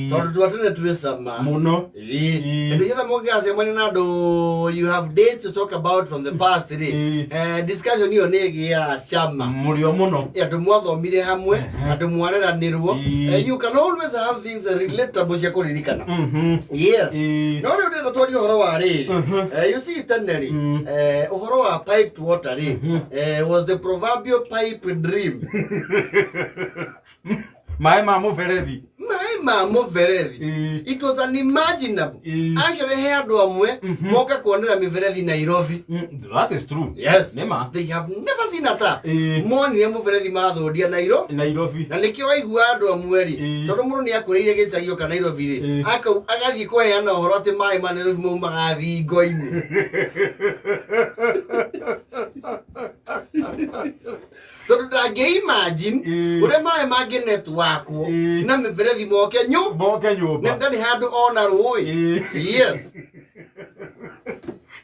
Tondu twatene tulisama. Muno. And the other mogas do you have dates to talk about from the past today. Discussion you negi ya chama. Murio muno. Ya tumwatho mire hamwe, atumwarera nirwo. You can always have things relatable cia kuririkana. Yes. No ri ndeta twari uhoro wa ri. You see teneri. Uhoro wa piped water ri. Was the proverbial pipe dream. My mama verethi. It was unimaginable. Actually, here do amwe moka kuonera miverethi Nairobi. That is true. Yes. Nema. They have never seen a tap. Moni ya miverethi mathodia Nairobi. Na nikio waigua andu amwe ri. Tondu mundu ni akureire gicagio ka Nairobi ri. Agathie kuheana uhoro ati mai ma Nairobi mu magathi ngo-ini. So that imagine ure mai mage network na miverethi moke nyumba ndani handu ona rui. Yes.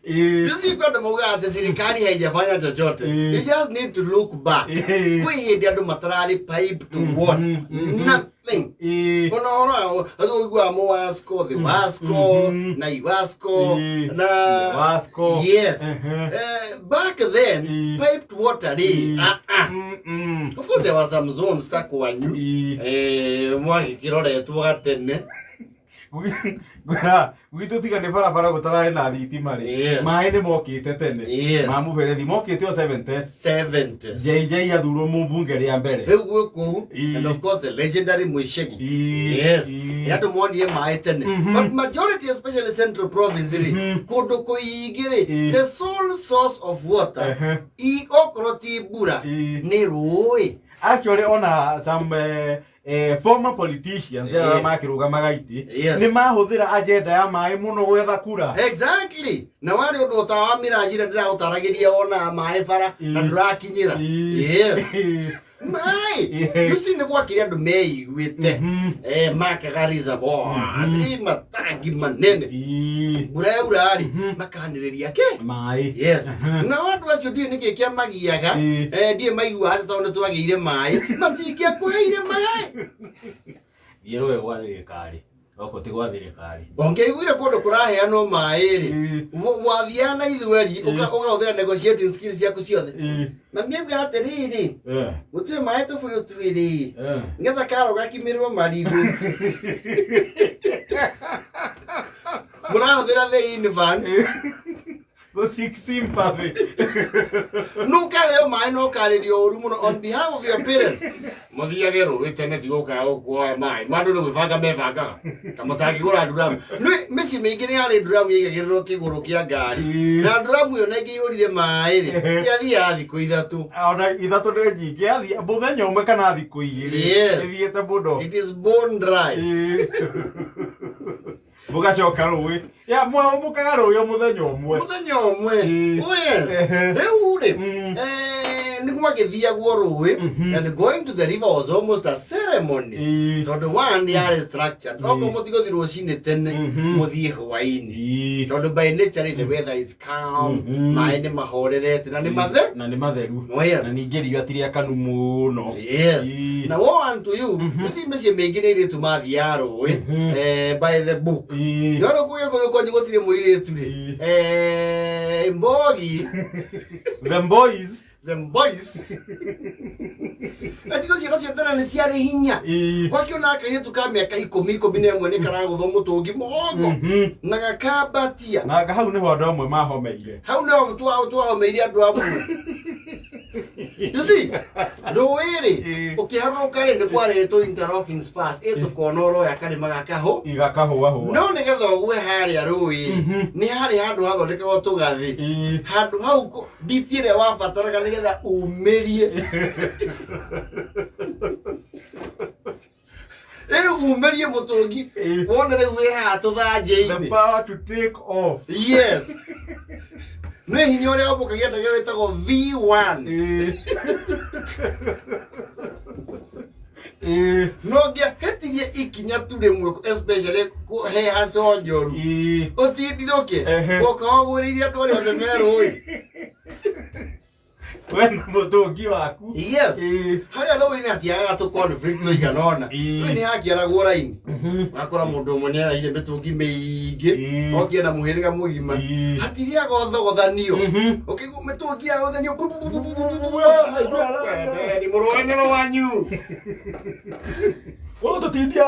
You see got the moga serikali haijafanya chochote. You just need to look back. Kwe hedi adu matarari pipe to what? Nothing. Kuna hora azo igwa mo Wasco, the Wasco, na Iwasco, na Wasco. Yes. Back then piped water of course there was some zones stuck wanyu. Mwaki kirore tugatene. Gwito tika ne bara gutara na thitima ri mai ne mokite tene mamu berethi mokite o 70 JJ ya thuro mu bunge ria mbere reguo ku and of course the legendary Mushegi. Yes yado modi mai tene but majority especially central province ri kodo ko igire the sole source of water I okroti bura ne roi actually ona some former politicians makiruga magaiti ni mahuthira agenda ya mai muno gwetha kura. Exactly. Na wale undu utawa mirajira ndira utaragiria ona mai bara na ndurakinyira. Yes. Mai. You see ne kwa kiria ndu meiguite makaga reservoirs matagi manene bura urari makaniriria ke mai. Yes. Na watu acio die niki kia magiaga die maigua hata tondu twagire mai matikia kwaire mai yerowe wa thirikari oko ti gwa thirikari ongeiguire kundu kuraheanwo mai ri wathiana ithweri ugahuthira negotiating skills yaku ciothe na miega atiriri gutire mai tubuyu twiri ngetha karo gakimirwo marigu murahuthira the invent go seek sympathy. Nuka heo mai no karirio uru muno on behalf of your parents. Mothiagero witene tigoka okwa mai. Mandu no bifanga mebanga. Kamotagi gura drum. No mesi mingine ari drum yigagiriro kiguru kia ngari. Na drum yo negi yurire mai ri. Yathi ku ithatu. Ona ithatu de nyingi yathi muthenya umwe kana thiku igiri. Ithiete muno. It is bone dry. Mugacoka rui ya mukaga rui o muthenya umwe rĩu rĩ nĩguo gĩthiagwo rũĩ and going to the river was almost a ceremony tondũ one yarĩ structured toko mũtigo thi rũcinĩ tene mũthiĩ hwainĩ tondũ by nature the weather is calm maĩ nĩ mahorerete na nĩ matheru na ningĩ riũa ti rĩakanu mũno. Na woe unto you ici mĩciĩ mĩingĩ nĩ airĩtu mathiaga rũĩ by the book yoro kuya kwanyu gũtirĩ mũirĩtu rĩ mbogi them boys Atiko ciana cia tene nĩ ciarĩ hinya wakiona kairĩtu ka mĩaka 10 nĩ karagũthwo mũtũngi mũgongo na gakambatia na hau nĩho andũ amwe mahomeire hau nĩho twahomeire andũ amwe. You see, rũĩ-rĩ ũkĩharũrũka rĩ nĩ kwarĩtwo interlocking spurs ĩtũkonoro ya karĩma gakahũ igakahũahũa no nĩgetha ũgwe harĩa rũĩ nĩ harĩ handũ hathondekagwo tũgathĩ handũ hau nditi ĩrĩa wabataraga nĩgetha umĩrie umerie mũtũngi wone rĩu wĩ haha tũthanjĩ-inĩ. The power to take off. Yes. Nĩ hinya ũrĩa ũmbũkagia ndege wĩtagwo V1. No ngĩahĩtirie ikinya tu rĩmwe especially heha conjoru ũtindirũke gũka wagwĩrĩire andũ arĩa othe me rũĩ Wena mutungi waku. Yes. Haria no wina tiaga to conflict no iganona. Ni hakiara guraini. Akora mundu munia ile mitungi meige. Okiena muhiriga mugima. Hatiria gothogothanio. Okigu mitungi ya gothanio. Ni muroenero wanyu. Oh, tutindia.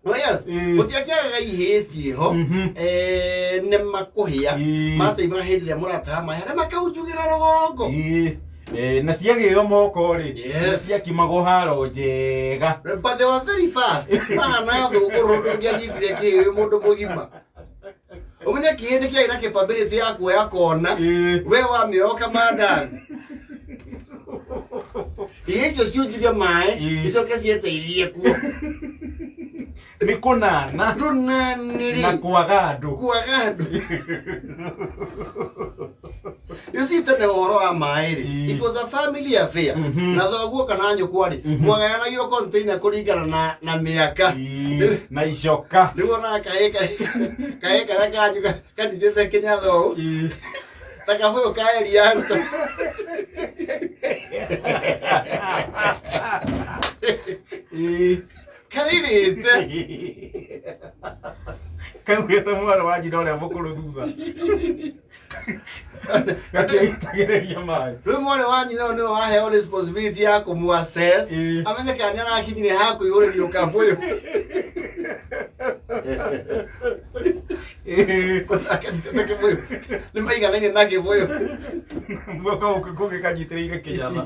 Oh yes. Utiakiaga iheci ho. Ne makuhia. Mata imahirire murata mahera makaujugira rogongo. Na ciagĩo moko ri ciakimago haro njega, but they were very fast. Mana thũgũrũ ndũngĩanyitire kĩĩ mũndũ mũgima. Ũmenye kĩĩ nĩ kĩarĩ na capability ya kuoya kona we wamĩoka mandani. Icio ciunjuge maĩ icoke cieteithie kuo. Nĩ kũnana na kwaga andũ. You see tene ũhoro wa maĩ ri, it was a family affair. Na thoguo kana nyũkwa ri mwagayanagio container kũringana na mĩaka na icoka. Rĩu ona kaĩ karĩa kanyu katithĩte kĩnyatha ũũ ta kabũyũ ka Elianto. Karirĩte kaugĩte mwarĩ wa nyina ũrĩa mũkũrũ thutha gakĩitagĩrĩria maĩ. Rĩu mwarĩ wa nyina ũyũ nĩwe waheo responsibility ya kũmũ-assess amenye kana nĩarakinyire ha kũihũrĩrio kabũyũ. Nĩ maiganaine na kĩbũyũ. Guoko gũgĩkanyitĩrĩire kĩnyatha.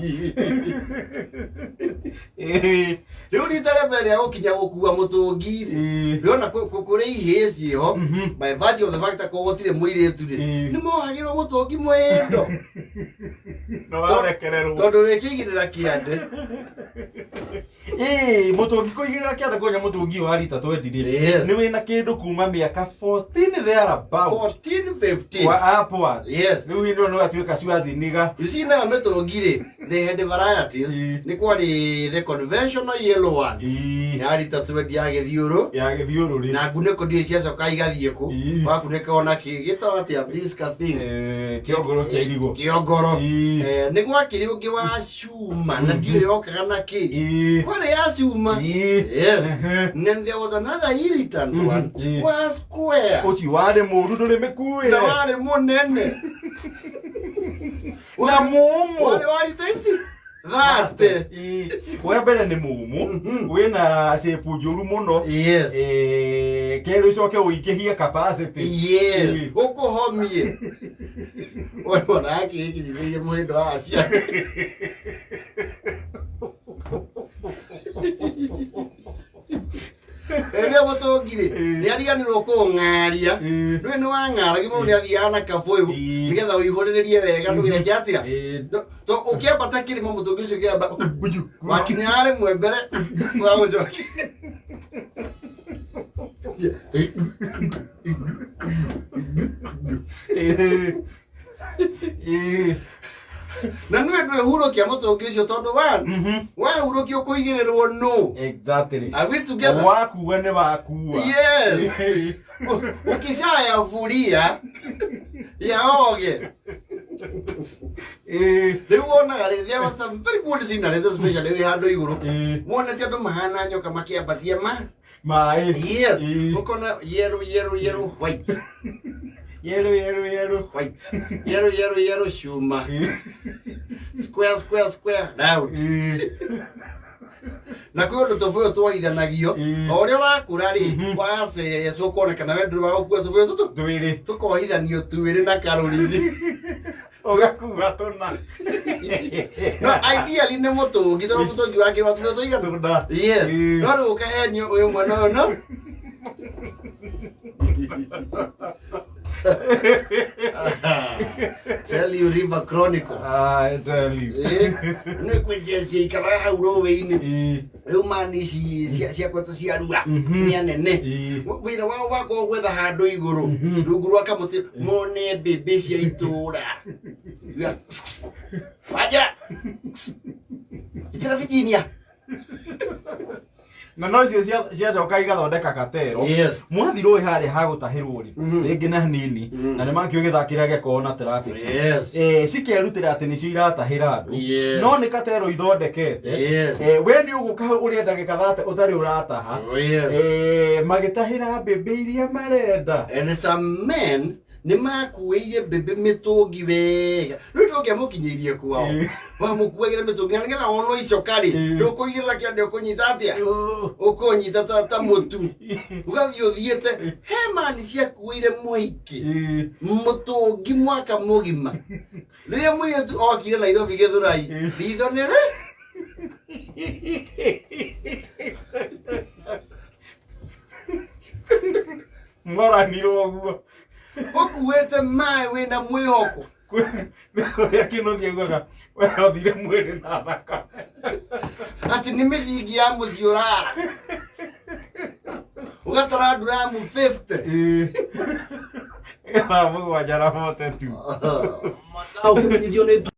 Rĩu rita rĩa mbere rĩa gũkinya gũkua mũtũngi rĩ, rĩona kũrĩ ihĩ ciĩho by virtue of the fact that gũtirĩ mũirĩtu rĩ, nĩ mohagĩrwo mũtũngi mwendo tondũ rĩkĩigĩrĩra kĩande. Mũtũngi kũigĩrĩra kĩande kwenya mũtũngi wa rita 20 rĩ, nĩ wĩna kĩndũ kuma mĩaka 14 thereabout 14-15 upwards. Yes. Rĩu hĩndĩ ĩyo nĩ gatuĩka Schwarzenegger. You see now mĩtũngi rĩ, they had varieties. Nĩ kwarĩ the conventional yellow ones ya rita 20 ya gĩthiũrũ rĩ, na ngunĩko ndio ciacoka igathiĩ kũ wakunĩka ona gĩtagwo atĩa disca thing kĩongoro kĩa irigũ kĩongoro. Nĩ gwakĩrĩ ũngĩ wa cuma na ndio yokaga na kĩ kwarĩ ya cuma. Yes. And then there was another irritant one was square. Ũcio warĩ mũru ndũrĩ mĩkuĩre na warĩ mũnene na mũmũ warĩ ta ici thate. Wa mbere nĩ mũmũ wĩna shape njũru mũno. Yes. Kerĩ ũcoke ũingĩhie capacity. Yes. Ũkũhomie wona akĩigithĩire mũhĩndo wa acia. Rĩrĩa mũtũngi rĩ nĩ ariganĩrwo kũng'aria, rĩu nĩ wang'aragia mũndũ nĩ athiaga na kabũyũ nĩgetha ũihũrĩrĩrie wega ndũgeke atĩa. Ũkĩambata kĩrĩma mũtũngi ũcio ũkĩamba wakinya harĩ mwe mbere wa gũcokia na nĩ wendwe hurũkia mũtũngi ũcio tondũ wahurũkio kũigĩrĩrwo no. Exactly. Are we together? Wakua nĩ wakua. Yes. Ukishaya furia ya oge. Rĩu wonaga rĩ, there was some very good sceneries especially we handũ igũrũ. Wonete andũ mahana nyoka makĩambatia maĩ. Yes. Ũkona yellow white. Yellow white. Yellow shuma. Square round. Na kwĩ ũndũ tũbũyũ twaithanagio o ũrĩa ũrakũra rĩ wacecwo kuonekana we ndũrĩ wa gũkua tũbũyũ tũtũ twĩrĩ tũkohithanio twĩrĩ na karũrithi ũgakua tũna. No ideally nĩ mũtũngi tondũ mũtũngi wake wa tũbũyũ tũigana. Yes. No rĩu ũkahenio ũyũ mwena ũyũ no. Tell you River Chronicles. I tell you. Nĩ kwĩnjecia ikaraga hau rũĩ-inĩ. Rĩu mani ici cia kwetu cia rua nĩ anene. Wĩra wao wakorwo gwetha handũ igũrũ rungu rwa kamũtĩ mone mbĩmbĩ cia itũũra. Wanjĩra itĩra Virginia. na no icio cia coka igathondeka katero mwathirwo harĩa hagũtahĩrwo rĩ rĩngĩ na nini na nĩ makĩo gĩthakĩra gĩkorwo na traffic cikerutĩra atĩ nĩcio iratahĩra andũ no nĩ katero ithondekete we nĩ ũgũka ũrĩenda gĩkathate ũtarĩ ũrataha magĩtahĩra mbembe iria marenda. And some men nĩ makuĩire mbembe mĩtũngi wega rĩu ndũngĩamũkinyĩirie kwao wamukuagĩra mĩtũngi na nĩgetha wonwo icoka rĩ ndũkũigĩrĩra kĩande ũkũnyita atĩa ũkũnyita ta mũtu ũgathiĩ ũthiĩte he mani ciakuĩire mũingĩ mũtũngi mwaka mũgima rĩrĩa mũirĩtu okire Nairobi Gĩthũrai ritho nĩ rĩ moranirwo ũguo ũkuĩte maĩ wĩna mwĩhoko ũrĩa Kĩnũthia augaga we ũthire mwĩrĩ na thakame atĩ nĩ mĩthingi ya mũciĩ ũrara ũgatara nduramu 50 mũgwanja na mote tu ũkĩmenyithio nĩ